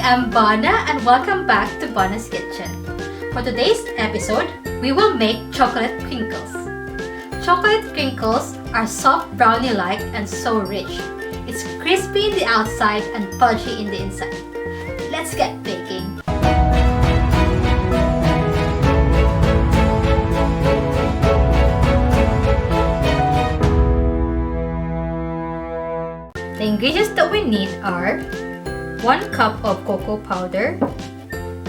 am Bana and welcome back to Bana's Kitchen. For today's episode, we will make chocolate crinkles. Chocolate crinkles are soft brownie-like and so rich. It's crispy in the outside and fudgy in the inside. Let's get baking. The ingredients that we need are 1 cup of cocoa powder,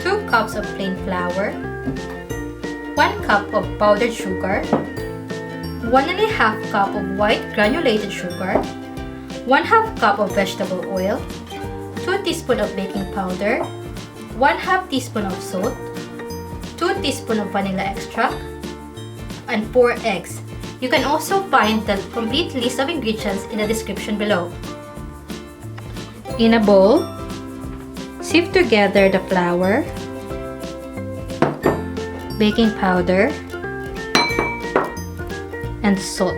2 cups of plain flour, 1 cup of powdered sugar, 1½ cup of white granulated sugar, 1/2 cup of vegetable oil, 2 teaspoons of baking powder, 1/2 teaspoon of salt, 2 teaspoons of vanilla extract, and 4 eggs. You can also find the complete list of ingredients in the description below. In a bowl, sift together the flour, baking powder, and salt.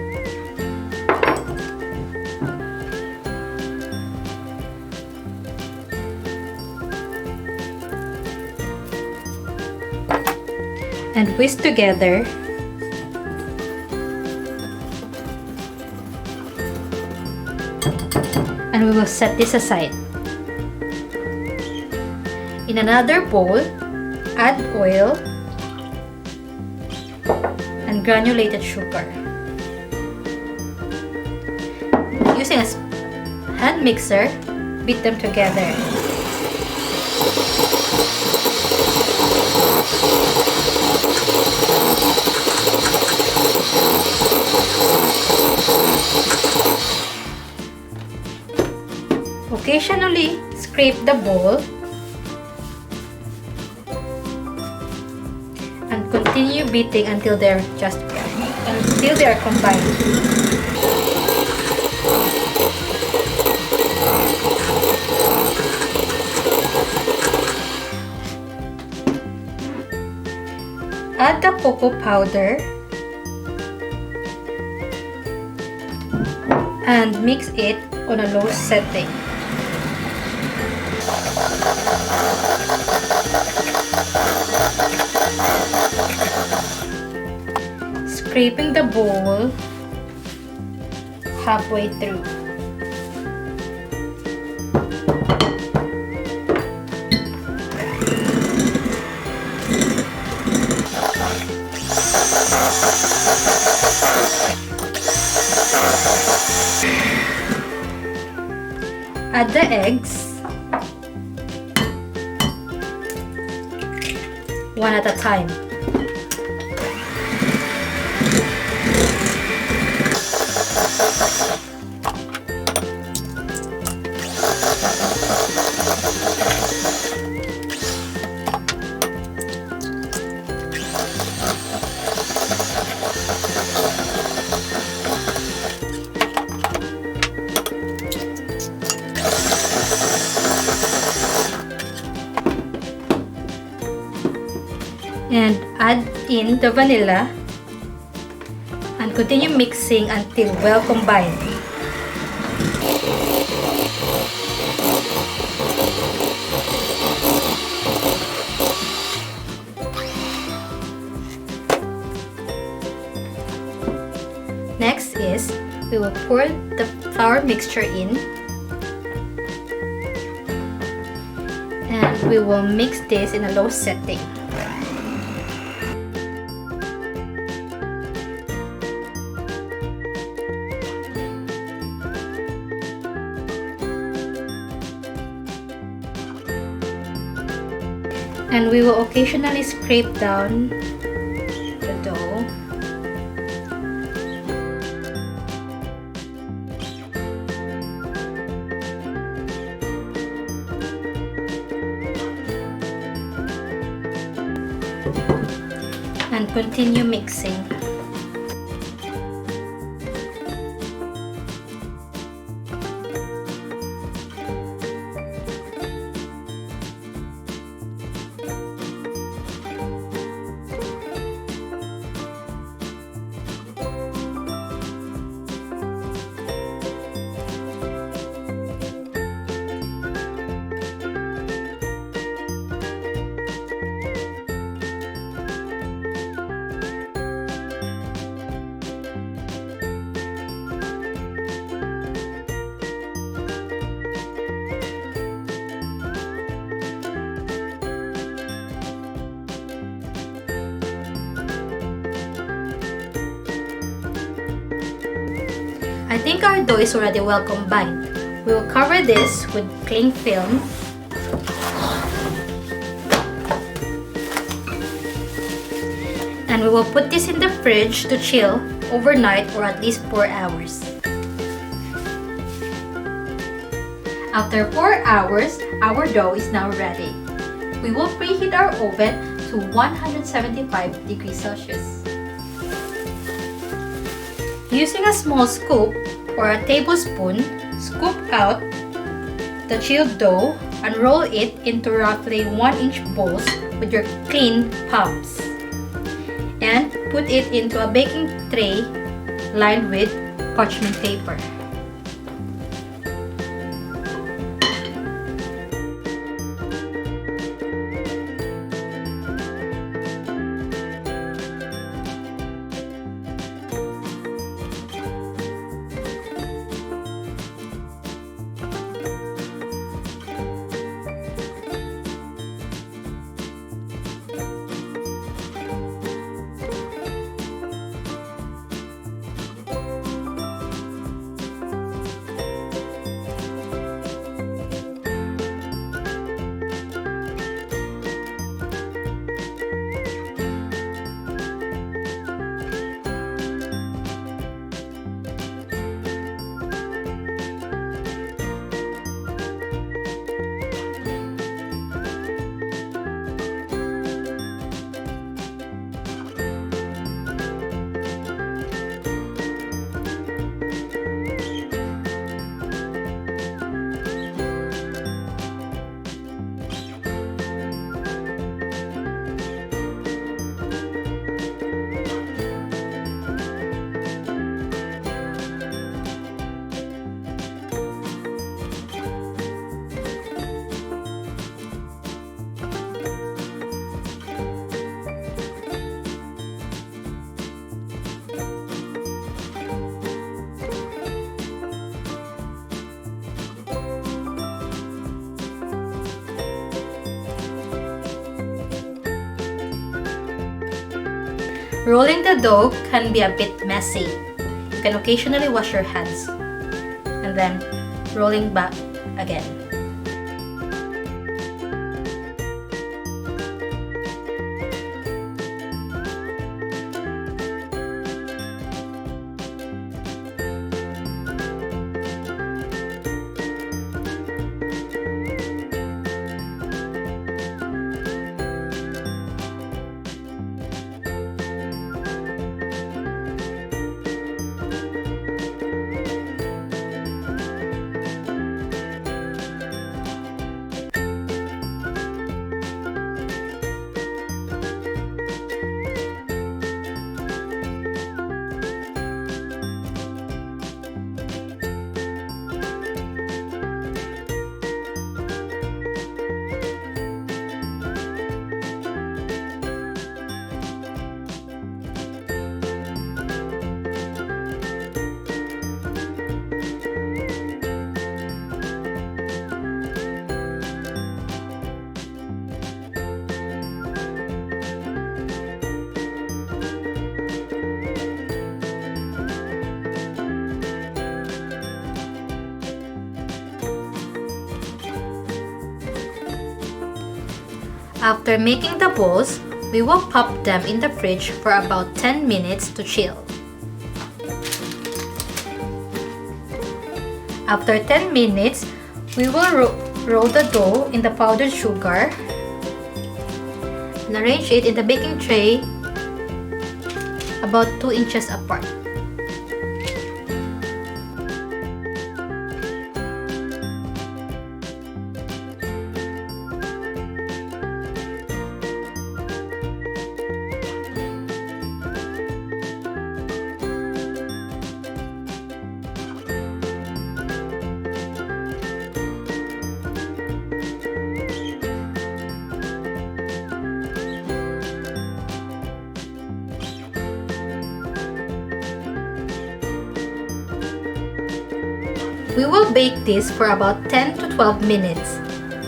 And whisk together. And we will set this aside. In another bowl, add oil and granulated sugar. Using a hand mixer, beat them together. Occasionally, scrape the bowl and continue beating until they are combined. Add the cocoa powder and mix it on a low setting. Scraping the bowl halfway through. Add the eggs, one at a time. And add in the vanilla and continue mixing until well combined. Next is we will pour the flour mixture in and we will mix this in a low setting. And we will occasionally scrape down the dough. And continue mixing. I think our dough is already well combined. We will cover this with cling film. And we will put this in the fridge to chill overnight or at least 4 hours. After 4 hours, our dough is now ready. We will preheat our oven to 175 degrees Celsius. Using a small scoop or a tablespoon, scoop out the chilled dough and roll it into roughly 1-inch balls with your clean palms. And put it into a baking tray lined with parchment paper. Rolling the dough can be a bit messy. You can occasionally wash your hands and then rolling back again. After making the balls, we will pop them in the fridge for about 10 minutes to chill. After 10 minutes, we will roll the dough in the powdered sugar and arrange it in the baking tray about 2 inches apart. We will bake this for about 10 to 12 minutes,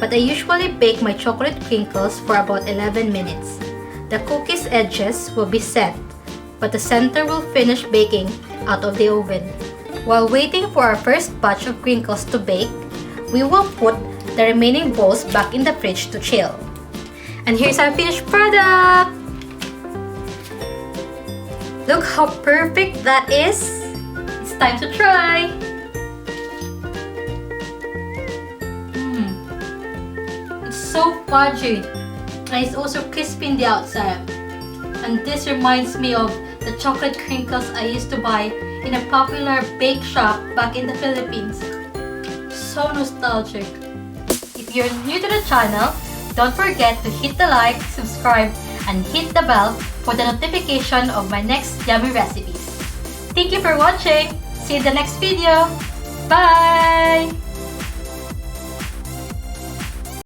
but I usually bake my chocolate crinkles for about 11 minutes. The cookies' edges will be set, but the center will finish baking out of the oven. While waiting for our first batch of crinkles to bake, we will put the remaining balls back in the fridge to chill. And here's our finished product! Look how perfect that is! It's time to try! It's so fudgy and it's also crispy in the outside. And this reminds me of the chocolate crinkles I used to buy in a popular bake shop back in the Philippines. So nostalgic. If you're new to the channel, don't forget to hit the like, subscribe, and hit the bell for the notification of my next yummy recipes. Thank you for watching! See you in the next video! Bye!